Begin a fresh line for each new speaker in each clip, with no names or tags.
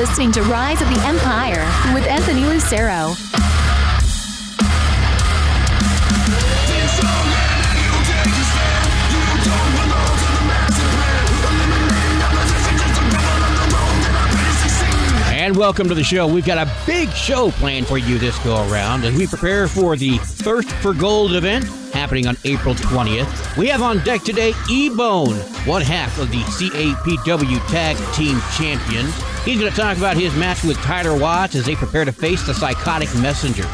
listening to Rise of the Empire with Anthony Lucero.
And welcome to the show. We've got a big show planned for you this go-around as we prepare for the Thirst for Gold event happening on April 20th. We have on deck today E-Bone, one half of the CAPW Tag Team Champions. He's going to talk about his match with Tyler Watts as they prepare to face the Psychotic Messenger.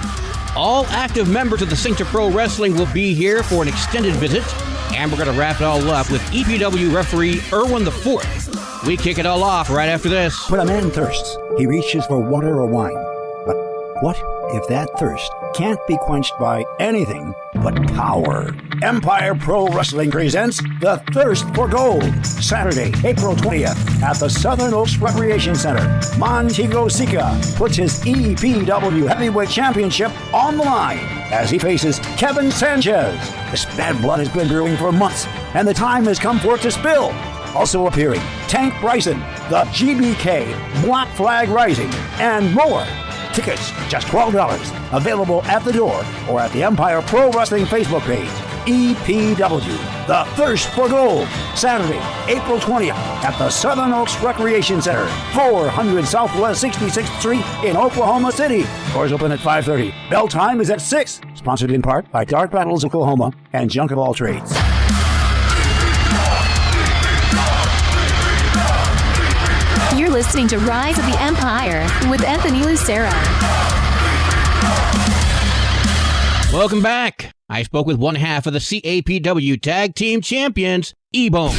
All active members of the Syncta Pro Wrestling will be here for an extended visit, and we're going to wrap it all up with EPW referee Irwin IV. We kick it all off right after this.
When a man thirsts, he reaches for water or wine. But what if that thirst can't be quenched by anything but power? Empire Pro Wrestling presents the Thirst for Gold, Saturday, April 20th at the Southern Oaks Recreation Center. Montego Sika puts his EPW Heavyweight Championship on the line as he faces Kevin Sanchez. This bad blood has been brewing for months, and the time has come for it to spill. Also appearing, Tank Bryson, the GBK, Black Flag Rising, and more. Tickets just $12. Available at the door or at the Empire Pro Wrestling Facebook page. EPW, the Thirst for Gold, Saturday, April 20th at the Southern Oaks Recreation Center, 400 Southwest 66th Street in Oklahoma City. Doors open at 5:30. Bell time is at 6. Sponsored in part by Dark Battles Oklahoma and Junk of All Trades.
You're listening to Rise of the Empire with Anthony Lucero.
Welcome back. I spoke with one half of the CAPW Tag Team Champions, E-Bone.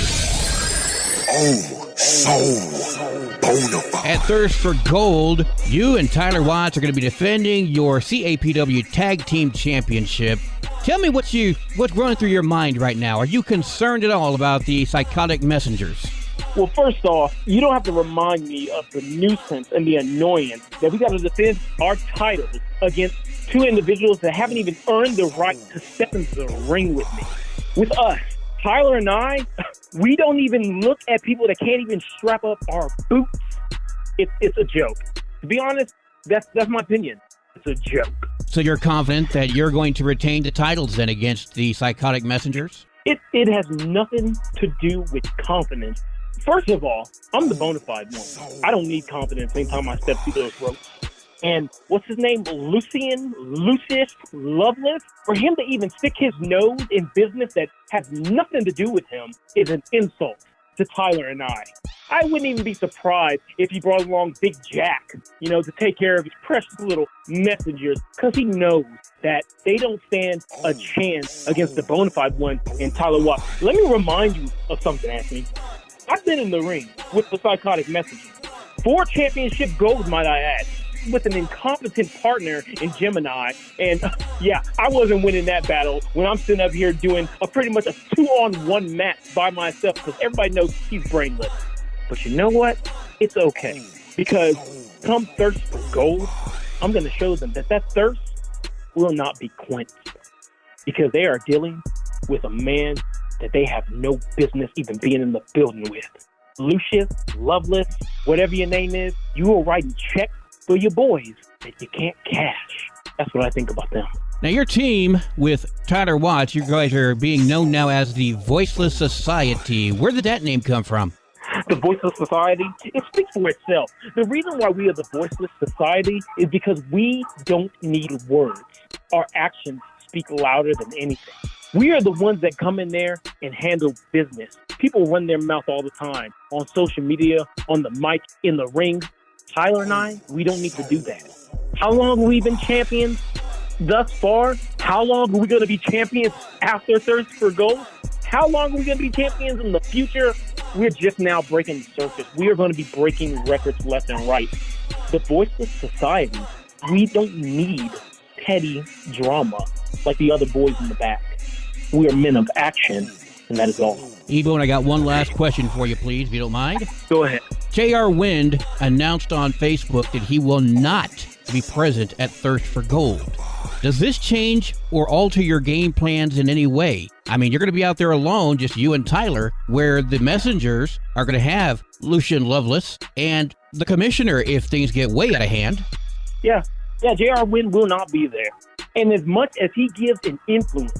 Oh, so bona fide.
At Thirst for Gold, you and Tyler Watts are going to be defending your CAPW Tag Team Championship. Tell me what's running through your mind right now. Are you concerned at all about the Psychotic Messengers?
Well, first off, you don't have to remind me of the nuisance and the annoyance that we got to defend our titles against two individuals that haven't even earned the right to step into the ring with me. With us, Tyler and I, we don't even look at people that can't even strap up our boots. It's a joke. To be honest, that's my opinion. It's a joke.
So you're confident that you're going to retain the titles then against the Psychotic Messengers?
It has nothing to do with confidence. First of all, I'm the bona fide one. I don't need confidence anytime I step through those ropes. And what's his name? Lucius Loveless? For him to even stick his nose in business that has nothing to do with him is an insult to Tyler and I. I wouldn't even be surprised if he brought along Big Jack, to take care of his precious little messengers, because he knows that they don't stand a chance against the bona fide one in Tyler Watts. Let me remind you of something, Anthony. I've been in the ring with the Psychotic Messenger. 4 championship golds, might I add, with an incompetent partner in Gemini. And yeah, I wasn't winning that battle when I'm sitting up here doing pretty much a 2-on-1 match by myself because everybody knows he's brainless. But you know what? It's okay. Because come Thirst for Gold, I'm going to show them that thirst will not be quenched. Because they are dealing with a man that they have no business even being in the building with. Lucius, Loveless, whatever your name is, you are writing checks for your boys that you can't cash. That's what I think about them.
Now, your team with Tyler Watts, you guys are being known now as the Voiceless Society. Where did that name come from?
The Voiceless Society, it speaks for itself. The reason why we are the Voiceless Society is because we don't need words. Our actions speak louder than anything. We are the ones that come in there and handle business. People run their mouth all the time on social media, on the mic, in the ring. Tyler and I, we don't need to do that. How long have we been champions thus far? How long are we going to be champions after Thirst for Gold? How long are we going to be champions in the future? We're just now breaking the surface. We are going to be breaking records left and right. The Voiceless Society, we don't need petty drama like the other boys in the back. We are men of action, and that is all.
E-Bone, I got one last question for you, please, if you don't mind.
Go ahead.
J.R. Wind announced on Facebook that he will not be present at Thirst for Gold. Does this change or alter your game plans in any way? I mean, you're going to be out there alone, just you and Tyler, where the messengers are going to have Lucian Loveless and the commissioner if things get way out of hand.
Yeah, J.R. Wynn will not be there. And as much as he gives an influence,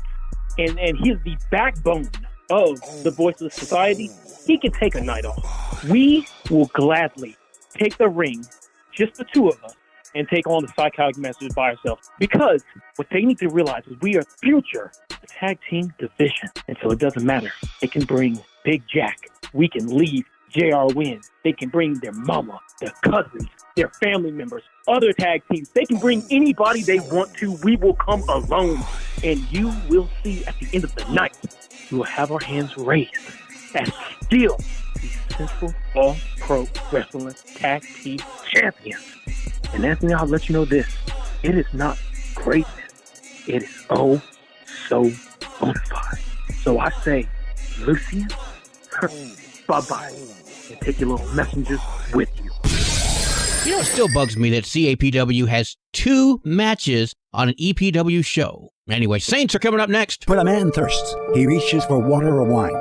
and he's the backbone of the Voice of Society, he can take a night off. We will gladly take the ring, just the two of us, and take on the psychotic messengers by ourselves. Because what they need to realize is we are future tag team division. And so it doesn't matter. They can bring Big Jack. We can leave J.R. Wynn. They can bring their mama, their cousins, their family members, other tag teams. They can bring anybody they want to. We will come alone. And you will see at the end of the night, we will have our hands raised as still the Central All-Pro Wrestling Tag Team Champions. And Anthony, I'll let you know this. It is not greatness. It is oh so bona fide. So I say, Lucian, bye-bye. And take your little messengers with you.
You know, it still bugs me that CAPW has 2 matches on an EPW show. Anyway, Saints are coming up next.
When a man thirsts, he reaches for water or wine.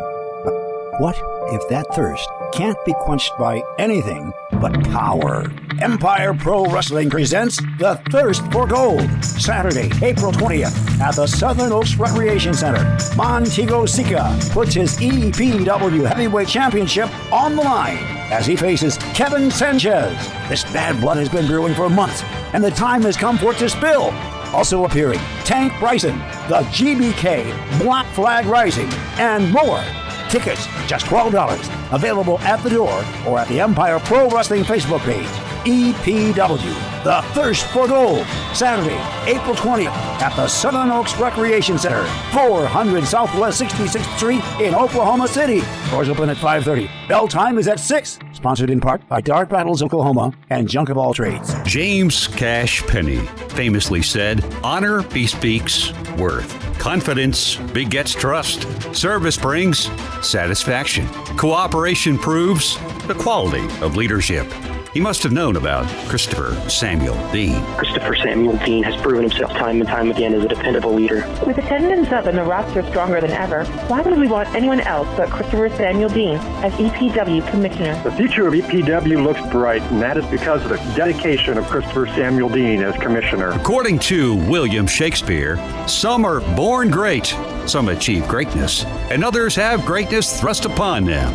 But what if that thirst can't be quenched by anything but power? Empire Pro Wrestling presents The Thirst for Gold, Saturday, April 20th at the Southern Oaks Recreation Center. Montego Sika puts his EPW Heavyweight Championship on the line as he faces Kevin Sanchez. This bad blood has been brewing for months, and the time has come for it to spill. Also appearing, Tank Bryson, the GBK, Black Flag Rising, and more. Tickets, just $12. Available at the door or at the Empire Pro Wrestling Facebook page. EPW, The Thirst for Gold, Saturday, April 20th at the Southern Oaks Recreation Center, 400 Southwest 66th Street in Oklahoma City. Doors open at 5:30. Bell time is at 6. Sponsored in part by Dart Battles Oklahoma and Junk of All Trades.
James Cash Penney famously said, "Honor bespeaks worth. Confidence begets trust. Service brings satisfaction. Cooperation proves the quality of leadership." He must have known about Christopher Samuel Dean.
Christopher Samuel Dean has proven himself time and time again as a dependable leader.
With attendance up and the roster stronger than ever, why would we want anyone else but Christopher Samuel Dean as EPW Commissioner?
The future of EPW looks bright, and that is because of the dedication of Christopher Samuel Dean as Commissioner.
According to William Shakespeare, some are born great, some achieve greatness, and others have greatness thrust upon them.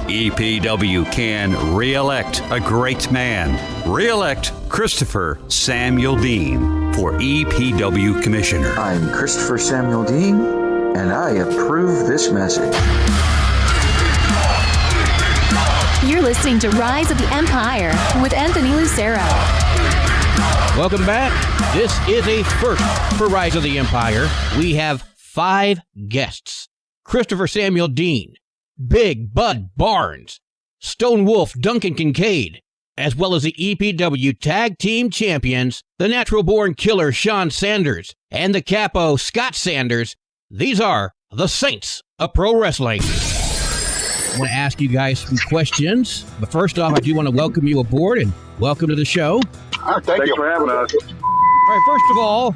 EPW can re-elect a great man. Re-elect Christopher Samuel Dean for EPW Commissioner.
I'm Christopher Samuel Dean, and I approve this message.
You're listening to Rise of the Empire with Anthony Lucero.
Welcome back. This is a first for Rise of the Empire. We have 5 guests. Christopher Samuel Dean, Big Bud Barnes, Stone Wolf Duncan Kincaid, as well as the EPW Tag Team Champions, the Natural Born Killer Sean Sanders, and the Capo Scott Sanders. These are the Saints of Pro Wrestling. I want to ask you guys some questions, but first off, I do want to welcome you aboard and welcome to the show.
Thanks for having us.
All right, first of all,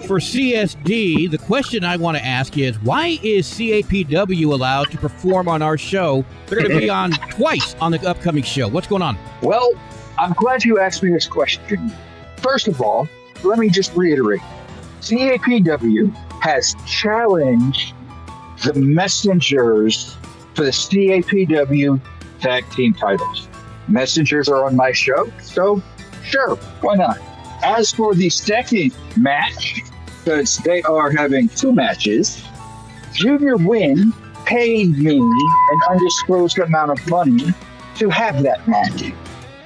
for CSD, the question I want to ask is, why is CAPW allowed to perform on our show? They're going to be on twice on the upcoming show. What's going on?
Well, I'm glad you asked me this question. First of all, let me just reiterate. CAPW has challenged the messengers for the CAPW tag team titles. Messengers are on my show, so sure, why not? As for the second match, because they are having 2 matches, Junior Wynn paid me an undisclosed amount of money to have that match.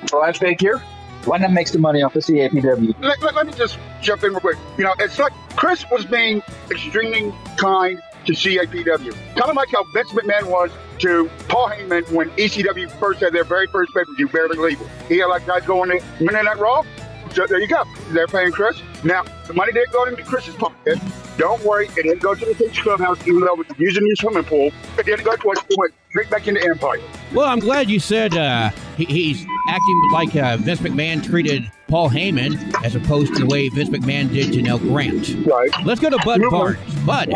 So I figure, why not make some money off of CAPW?
Let me just jump in real quick. You know, it's like Chris was being extremely kind to CAPW. Kind of like how Vince McMahon was to Paul Heyman when ECW first had their very first pay-per-view, Barely Legal. He had like guys going in that Raw. So there you go. They're paying Chris. Now, the money did go into Chris's pocket, Don't worry, it didn't go to the States Clubhouse, even though it was using your swimming pool. It didn't go to it. It went straight back into Empire.
Well, I'm glad you said he's acting like Vince McMahon treated Paul Heyman as opposed to the way Vince McMahon did Janelle Grant.
Right.
Let's go to Bud Barnes. Bud,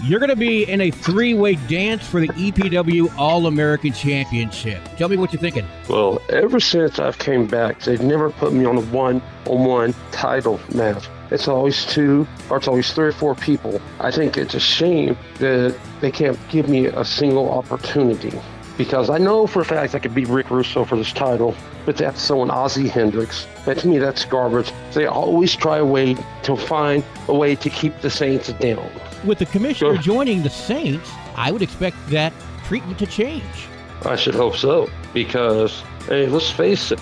you're going to be in a three-way dance for the EPW All-American Championship. Tell me what you're thinking.
Well, ever since I've came back, they've never put me on a one-on-one title match. It's always two, or it's always three or four people. I think it's a shame that they can't give me a single opportunity. Because I know for a fact I could beat Rick Russo for this title, but that's someone Ozzy Hendricks. And to me, that's garbage. They always try a way to find a way to keep the Saints down.
With the commissioner joining the Saints, I would expect that treatment to change.
I should hope so, because, hey, let's face it,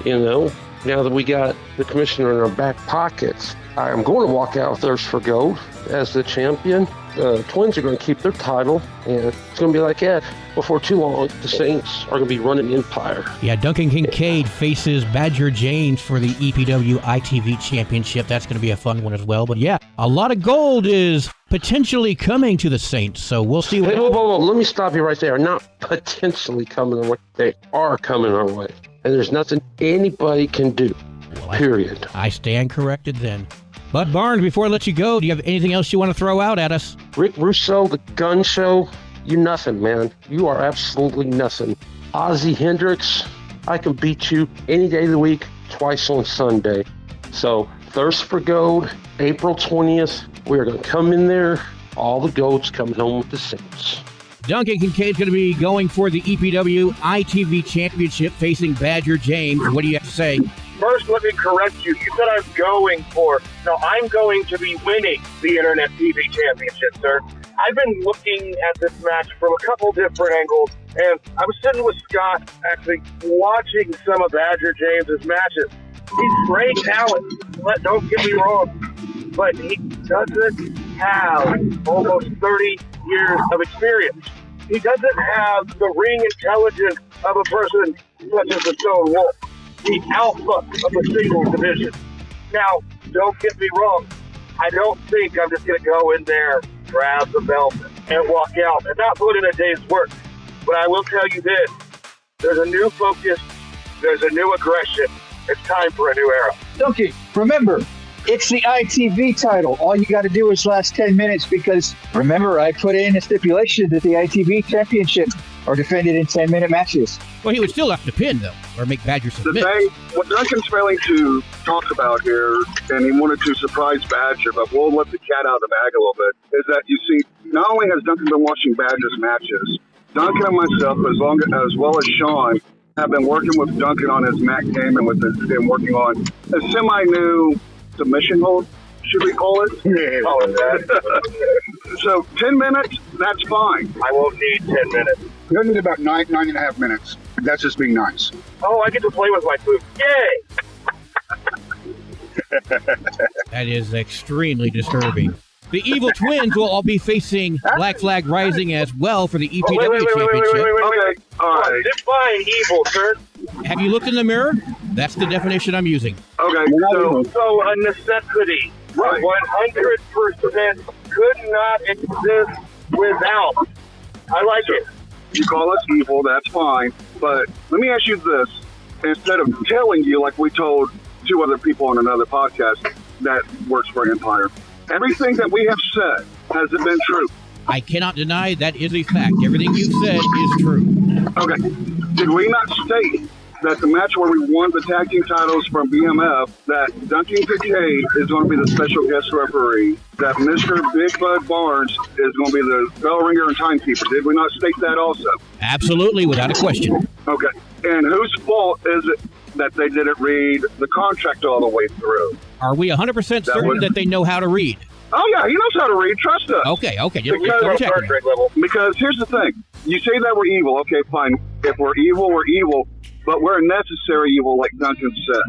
now that we got the commissioner in our back pockets, I'm going to walk out Thirst for Gold as the champion. The Twins are going to keep their title, and it's going to be like that. Before too long, the Saints are going to be running Empire.
Yeah, Duncan Kincaid faces Badger James for the EPW ITV Championship. That's going to be a fun one as well. But yeah, a lot of gold is potentially coming to the Saints, so we'll see.
Hey, whoa. Let me stop you right there. Not potentially coming our way. They are coming our way. And there's nothing anybody can do, period.
I stand corrected then. Bud Barnes, before I let you go, do you have anything else you want to throw out at us?
Rick Russo, the gun show, you nothing, man. You are absolutely nothing. Ozzy Hendricks, I can beat you any day of the week, twice on Sunday. So, Thirst for Gold, April 20th. We're going to come in there. All the gold's coming home with the Saints.
Duncan Kincaid's going to be going for the EPW ITV Championship facing Badger James. What do you have to say?
First, let me correct you. You said I'm going for. No, I'm going to be winning the Internet TV Championship, sir. I've been looking at this match from a couple different angles, and I was sitting with Scott, actually, watching some of Badger James's matches. He's great talent, don't get me wrong, but he doesn't have almost 30 years of experience. He doesn't have the ring intelligence of a person such as the Stone Wolf, the alpha of the singles division. Now, don't get me wrong. I don't think I'm just going to go in there, grab the belt, and walk out and not put in a day's work. But I will tell you this. There's a new focus. There's a new aggression. It's time for a new era.
Donkey, remember, it's the ITV title. All you got to do is last 10 minutes because, remember, I put in a stipulation that the ITV championship are defended in 10-minute matches.
Well, he would still have to pin, though, or make Badger submit.
What Duncan's failing to talk about here, and he wanted to surprise Badger, but we'll let the cat out of the bag a little bit, is that, you see, not only has Duncan been watching Badger's matches, Duncan and myself, as well as Sean, have been working with Duncan on his mat game and with him working on a semi-new submission hold, should we call it?
Yeah, call it that.
So 10 minutes, that's fine.
I won't need 10 minutes.
You'll need about nine and a half minutes. That's just being nice.
Oh, I get to play with my food. Yay!
That is extremely disturbing. The Evil Twins will all be facing Black Flag Rising as well for the EPW Championship.
Okay, all right. Define evil, sir.
Have you looked in the mirror? That's the definition I'm using.
Okay,
so a necessity. Right. 100% could not exist without. I like it.
You call us evil, that's fine. But let me ask you this. Instead of telling you, like we told two other people on another podcast that works for Empire, everything that we have said, has it been true?
I cannot deny that is a fact. Everything you've said is true.
Okay. Did we not state that the match where we won the tag team titles from BMF, that Duncan Kincaid is going to be the special guest referee, that Mr. Big Bud Barnes is going to be the bell ringer and timekeeper? Did we not state that also?
Absolutely, without a question.
Okay. And whose fault is it that they didn't read the contract all the way through?
Are we 100% certain that they know how to read?
Oh, yeah, he knows how to read. Trust us.
Okay.
Because here's the thing. You say that we're evil. Okay, fine. If we're evil, but we're a necessary evil, like Duncan said.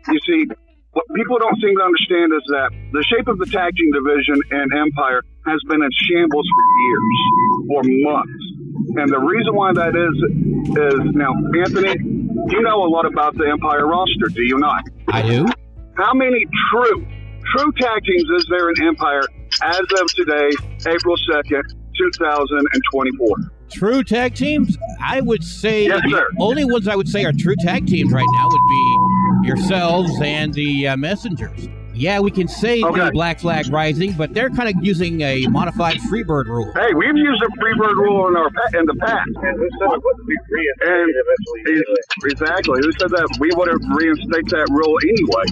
You see, what people don't seem to understand is that the shape of the tag team division in Empire has been in shambles for years, for months. And the reason why that is now, Anthony, you know a lot about the Empire roster, do you not?
I do.
How many true tag teams is there in Empire
as of today, April 2nd, 2024.
True tag teams? I would say
Yes,
the
sir.
only ones I would say are true tag teams right now would be yourselves and the Messengers. Yeah, we can say the Black Flag Rising, but they're kind of using a modified Freebird rule.
Hey, we've used a Freebird rule in the past.
And who said it wouldn't be reinstated eventually?
Exactly. Who said that we would have reinstated that rule anyway?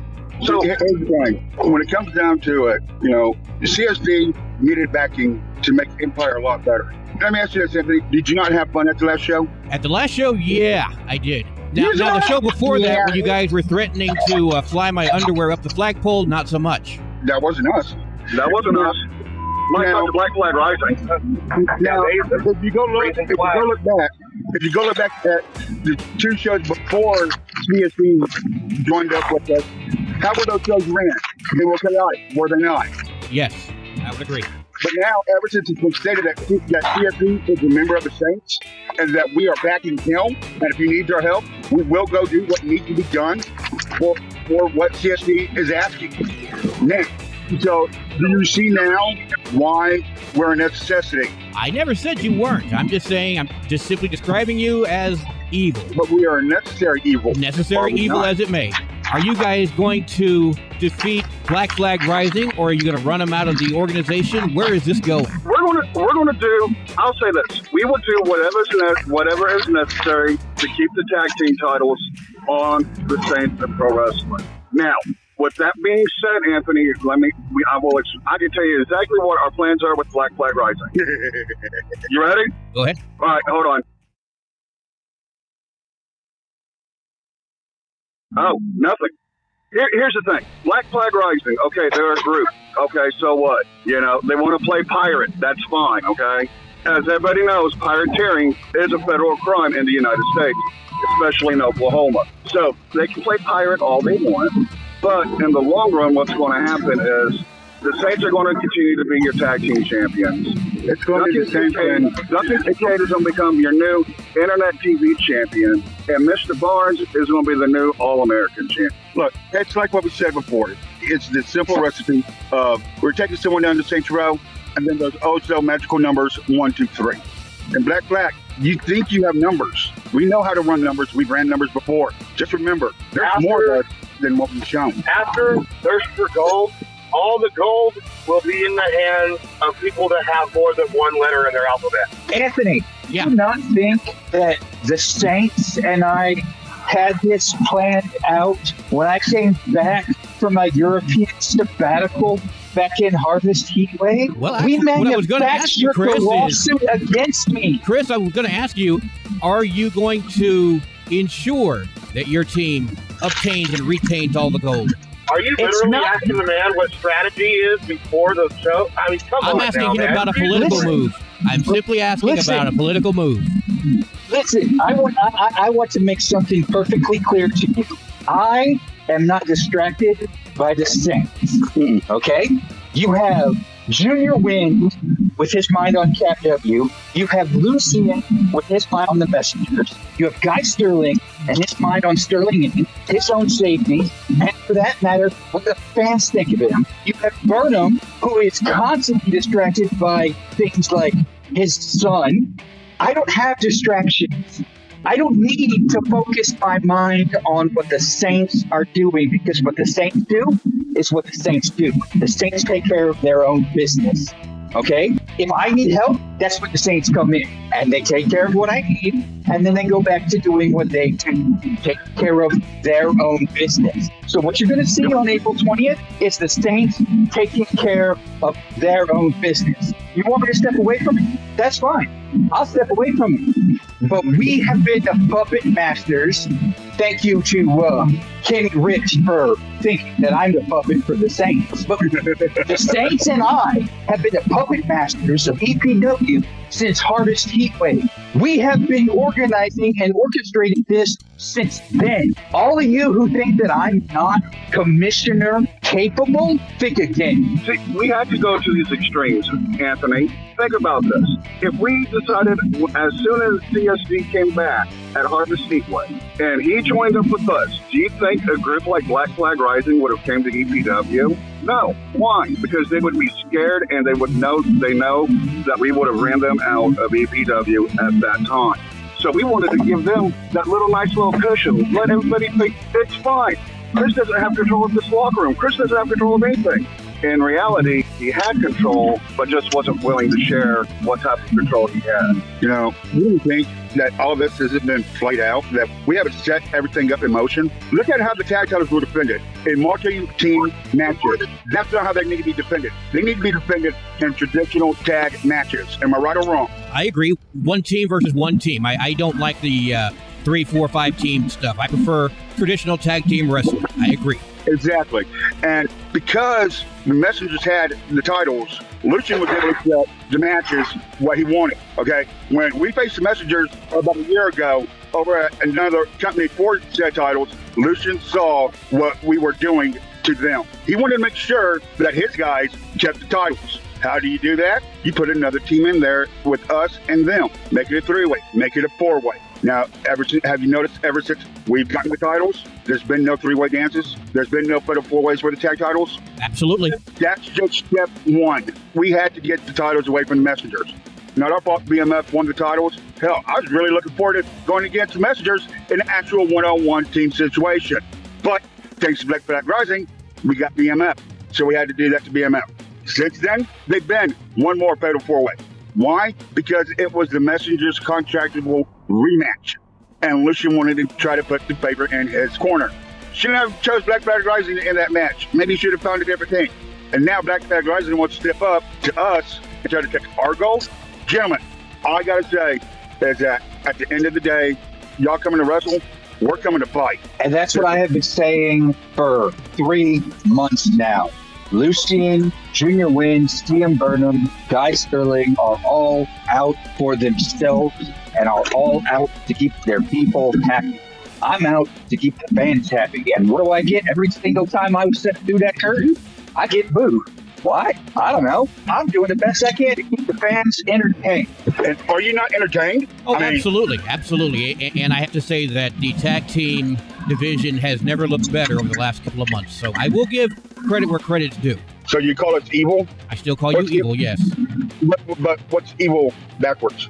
So here's the thing. When it comes down to it, the CSD needed backing to make Empire a lot better. Let me ask you this, Anthony. Did you not have fun at the last show?
At the last show, yeah, I did. Now the show before that, when you guys were threatening to fly my underwear up the flagpole, not so much.
That wasn't us.
That wasn't us. Mike on the Black Flag Rising.
Now, if you go look back at the two shows before CSD joined up with us, how were those shows ran? They were chaotic, were they not?
Yes, I would agree.
But now, ever since it's been stated that CSD is a member of the Saints and that we are backing him, and if he needs our help, we will go do what needs to be done for what CSD is asking. Now, so do you see now why we're a necessity?
I never said you weren't. I'm just saying, I'm just simply describing you as evil.
But we are a necessary evil.
Necessary evil as it may. Are you guys going to defeat Black Flag Rising, or are you going to run them out of the organization? Where is this going?
We're going to do. I'll say this: we will do whatever is necessary to keep the tag team titles on the Saints of Pro Wrestling. Now, with that being said, Anthony, I can tell you exactly what our plans are with Black Flag Rising. You ready?
Go ahead.
All right, hold on. Oh, nothing. Here's the thing. Black Flag Rising, okay, they're a group. Okay, so what? They want to play pirate. That's fine, okay? As everybody knows, pirateering is a federal crime in the United States, especially in Oklahoma. So they can play pirate all they want, but in the long run, what's going to happen is the Saints are going to continue to be your tag team champions.
It's going to be the same thing.
Nothing Kincaid is going to become your new Internet TV champion, and Mr. Barnes is going to be the new All-American champion.
Look, it's like what we said before. It's the simple recipe of we're taking someone down to Saints Row, and then those so magical numbers 1, 2, 3. And Black Flag, you think you have numbers. We know how to run numbers. We've ran numbers before. Just remember, there's more to us than what we've shown.
After Thirst for Gold, all the gold will be in the hands of people that have more than one letter in their alphabet.
Anthony, do you not think that the Saints and I had this planned out when I came back from my European sabbatical back in Harvest Heatwave?
Well,
we
what I was going to ask you,
manufactured
Chris,
the lawsuit against me.
Chris, I was going to ask you, are you going to ensure that your team obtains and retains all the gold?
Are you literally asking the man what strategy is before the show? I mean, come on.
I'm asking
now,
him
man.
about a political move. I'm simply asking about a political move.
Listen, I want to make something perfectly clear to you. I am not distracted by the Saints. Okay? You have Junior Wind with his mind on Cap W. You have Lucien with his mind on the Messengers. You have Guy Sterling and his mind on Sterling and his own safety. And for that matter, what the fans think of him. You have Burnham, who is constantly distracted by things like his son. I don't have distractions. I don't need to focus my mind on what the Saints are doing, because what the Saints do is what the Saints do. The Saints take care of their own business. Okay? If I need help, that's when the Saints come in and they take care of what I need, and then they go back to doing what they do, take care of their own business. So what you're going to see on April 20th is the Saints taking care of their own business. You want me to step away from it? That's fine. I'll step away from it. But we have been the puppet masters. Thank you to Kenny Rich for thinking that I'm the puppet for the Saints. But the Saints and I have been the puppet masters of EPW since Harvest Heatwave. We have been organizing and orchestrating this since then. All of you who think that I'm not commissioner capable, think again.
See, we had to go to these extremes, Anthony. Think about this. If we decided as soon as CSD came back at Harvest Heatwave and he joined up with us, do you think think a group like Black Flag Rising would have came to EPW? No. Why? Because they would be scared and they know that we would have ran them out of EPW at that time. So we wanted to give them that nice little cushion. Let everybody think it's fine. Chris doesn't have control of this locker room. Chris doesn't have control of anything. In reality, he had control, but just wasn't willing to share what type of control he had.
You know, we don't think that all of this hasn't been played out, that we haven't set everything up in motion. Look at how the tag titles were defended in multi-team matches. That's not how they need to be defended. They need to be defended in traditional tag matches. Am I right or wrong?
I agree. One team versus one team. I don't like the 3, 4, 5 team stuff. I prefer traditional tag team wrestling. I agree.
Exactly. And because the Messengers had the titles, Lucian was able to set the matches what he wanted. Okay? When we faced the Messengers about a year ago over at another company for said titles, Lucian saw what we were doing to them. He wanted to make sure that his guys kept the titles. How do you do that? You put another team in there with us and them. Make it a 3-way. Make it a 4-way. Now, have you noticed ever since we've gotten the titles, there's been no 3-way dances? There's been no fatal 4-ways for the tag titles?
Absolutely.
That's just step one. We had to get the titles away from the Messengers. Not our fault BMF won the titles. Hell, I was really looking forward to going against the Messengers in an actual one-on-one team situation. But thanks to Black Flag Rising, we got BMF. So we had to do that to BMF. Since then, they've been one more fatal 4-way. Why? Because it was the Messengers' contractable rematch. And Lucian wanted to try to put the favorite in his corner. Shouldn't have chose Black Flag Rising in that match. Maybe he should have found a different thing. And now Black Flag Rising wants to step up to us and try to take our goals. Gentlemen, all I got to say is that at the end of the day, y'all coming to wrestle, we're coming to fight.
And that's what I have been saying for 3 months now. Lucian, Junior Wins, CM Burnham, Guy Sterling are all out for themselves and are all out to keep their people happy. I'm out to keep the fans happy. And what do I get every single time I step through that curtain? I get booed. Why? I don't know. I'm doing the best I can to keep the fans entertained.
And are you not entertained?
Oh, absolutely. Absolutely. And I have to say that the tag team division has never looked better over the last couple of months. So I will give credit where credit's due.
So you call us evil?
I still call you evil, yes.
But what's evil backwards?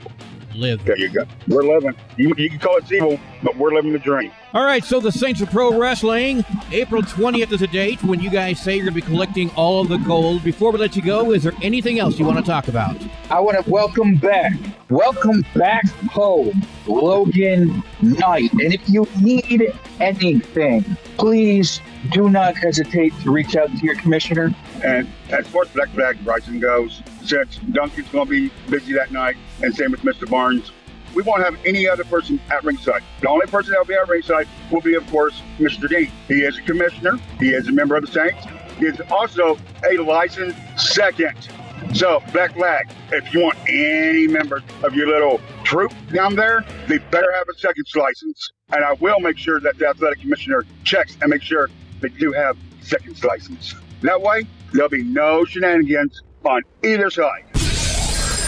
Live.
There you go. We're living. You can call us evil, but we're living the dream.
All right, so the Saints of Pro Wrestling, April 20th is the date when you guys say you're going to be collecting all of the gold. Before we let you go, is there anything else you want to talk about?
I want to welcome back home, Logan Knight. And if you need anything, please do not hesitate to reach out to your commissioner.
And as far as Black Flag Rising goes, since Duncan's going to be busy that night, and same with Mr. Barnes, we won't have any other person at ringside. The only person that will be at ringside will be, of course, Mr. Dean. He is a commissioner. He is a member of the Saints. He is also a licensed second. So, Black Flag, if you want any members of your little troop down there, they better have a second license. And I will make sure that the athletic commissioner checks and make sure they do have second license. That way, there'll be no shenanigans on either side.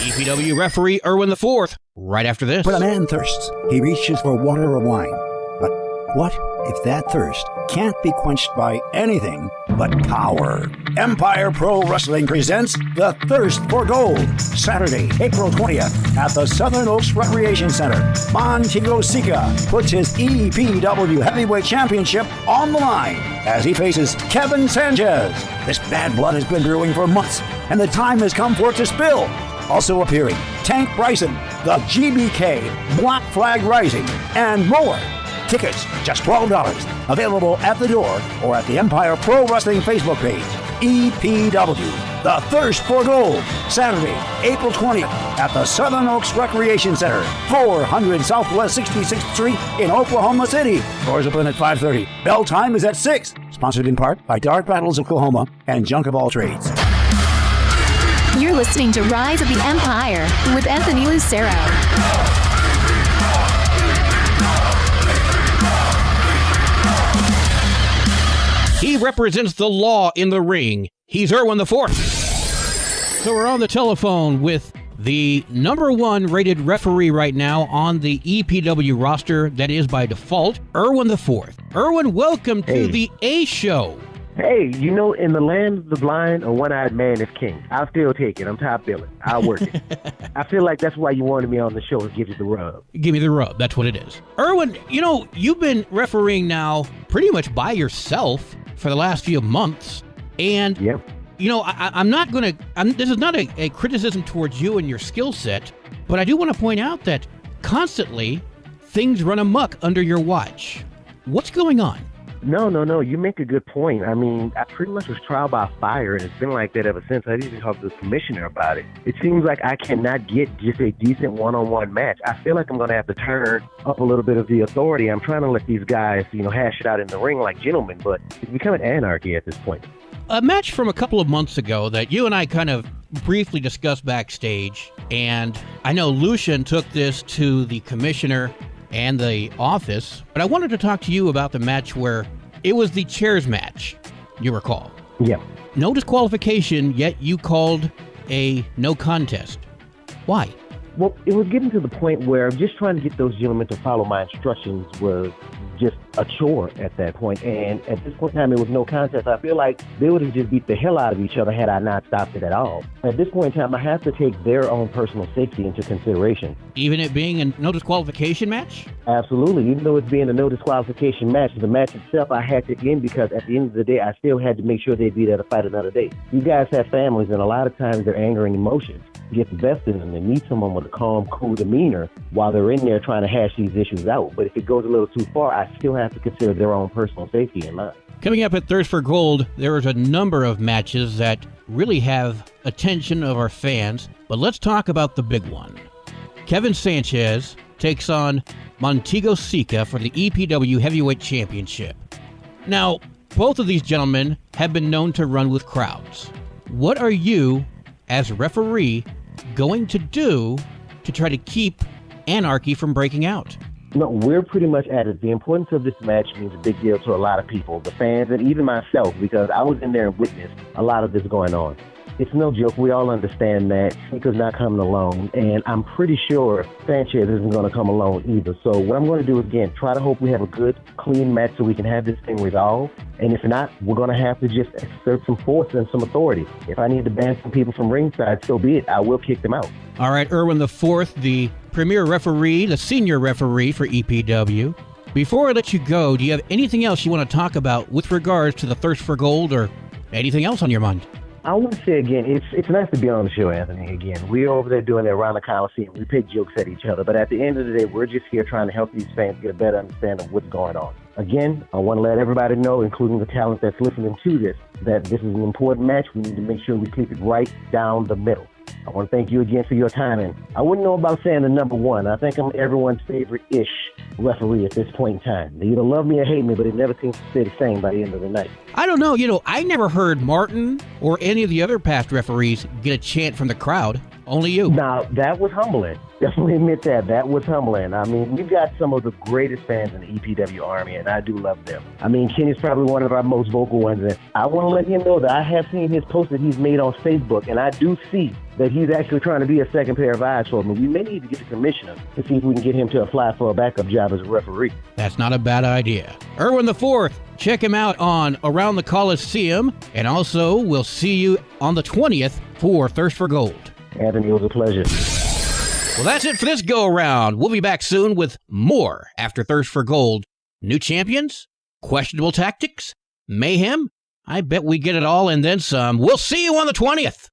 EPW referee Erwin IV, right after this.
When a man thirsts, he reaches for water or wine. But what if that thirst can't be quenched by anything but power? Empire Pro Wrestling presents The Thirst for Gold, Saturday, April 20th at the Southern Oaks Recreation Center. Montego Sika puts his EPW Heavyweight Championship on the line as he faces Kevin Sanchez. This bad blood has been brewing for months, and the time has come for it to spill. Also appearing, Tank Bryson, the GBK, Black Flag Rising, and more. Tickets, just $12. Available at the door or at the Empire Pro Wrestling Facebook page. EPW, The Thirst for Gold, Saturday, April 20th at the Southern Oaks Recreation Center, 400 Southwest 66th Street in Oklahoma City. Doors open at 5:30. Bell time is at 6. Sponsored in part by Dark Battles Oklahoma and Junk of All Trades.
You're listening to Rise of the Empire with Anthony Lucero.
He represents the law in the ring. He's Erwin IV. So we're on the telephone with the number 1 rated referee right now on the EPW roster, that is by default, Erwin IV. Erwin, welcome to the A Show.
Hey, in the land of the blind, a one-eyed man is king. I'll still take it. I'm top billing. I'll work it. I feel like that's why you wanted me on the show, to give you the rub.
Give me the rub. That's what it is. Erwin, you've been refereeing now pretty much by yourself for the last few months. And,
yep.
I'm not going to, this is not a criticism towards you and your skill set, but I do want to point out that constantly things run amok under your watch. What's going on?
No. You make a good point. I mean, I pretty much was trial by fire, and it's been like that ever since. I even talked to the commissioner about it. It seems like I cannot get just a decent one-on-one match. I feel like I'm going to have to turn up a little bit of the authority. I'm trying to let these guys, hash it out in the ring like gentlemen, but it's becoming anarchy at this point.
A match from a couple of months ago that you and I kind of briefly discussed backstage, and I know Lucian took this to the commissioner and the office, but I wanted to talk to you about the match where it was the chairs match, you recall.
Yeah.
No disqualification, yet you called a no contest. Why?
Well, it was getting to the point where just trying to get those gentlemen to follow my instructions was just a chore at that point. And at this point in time, it was no contest. I feel like they would have just beat the hell out of each other had I not stopped it at all. At this point in time, I have to take their own personal safety into consideration.
Even it being a no disqualification match?
Absolutely. Even though it's being a no disqualification match, the match itself I had to end because at the end of the day, I still had to make sure they'd be there to fight another day. You guys have families, and a lot of times their anger and emotions get the best in them. They need someone with a calm, cool demeanor while they're in there trying to hash these issues out. But if it goes a little too far, I still have to consider their own personal safety in mind.
Coming up at Thirst for Gold, there is a number of matches that really have attention of our fans, but let's talk about the big one. Kevin Sanchez takes on Montego Sika for the EPW Heavyweight Championship. Now, both of these gentlemen have been known to run with crowds. What are you, as referee, going to do to try to keep anarchy from breaking out?
No, we're pretty much at it. The importance of this match means a big deal to a lot of people, the fans, and even myself, because I was in there and witnessed a lot of this going on. It's no joke. We all understand that Sika's not coming alone, and I'm pretty sure Sanchez isn't going to come alone either. So what I'm going to do is, again, try to hope we have a good, clean match so we can have this thing resolved. And if not, we're going to have to just exert some force and some authority. If I need to ban some people from ringside, so be it. I will kick them out. All
right, Erwin IV, the premier referee, the senior referee for EPW. Before I let you go, do you have anything else you want to talk about with regards to the Thirst for Gold or anything else on your mind?
I want to say again, it's nice to be on the show, Anthony. Again, we're over there doing it around the Coliseum. We pick jokes at each other, but at the end of the day, we're just here trying to help these fans get a better understanding of what's going on. Again, I want to let everybody know, including the talent that's listening to this, that this is an important match. We need to make sure we keep it right down the middle. I want to thank you again for your time. And I wouldn't know about saying the number one. I think I'm everyone's favorite-ish referee at this point in time. They either love me or hate me, but it never seems to stay the same by the end of the night.
I don't know. I never heard Martin or any of the other past referees get a chant from the crowd. Only you.
Now, that was humbling. Definitely admit that. That was humbling. I mean, we've got some of the greatest fans in the EPW Army, and I do love them. I mean, Kenny's probably one of our most vocal ones. And I want to let him know that I have seen his post that he's made on Facebook, and I do see that he's actually trying to be a second pair of eyes for me. We may need to get the commissioner to see if we can get him to apply for a backup job as a referee.
That's not a bad idea. Erwin IV, check him out on Around the Coliseum, and also we'll see you on the 20th for Thirst for Gold.
Anthony, it was a pleasure.
Well, that's it for this go-around. We'll be back soon with more after Thirst for Gold. New champions? Questionable tactics? Mayhem? I bet we get it all and then some. We'll see you on the 20th.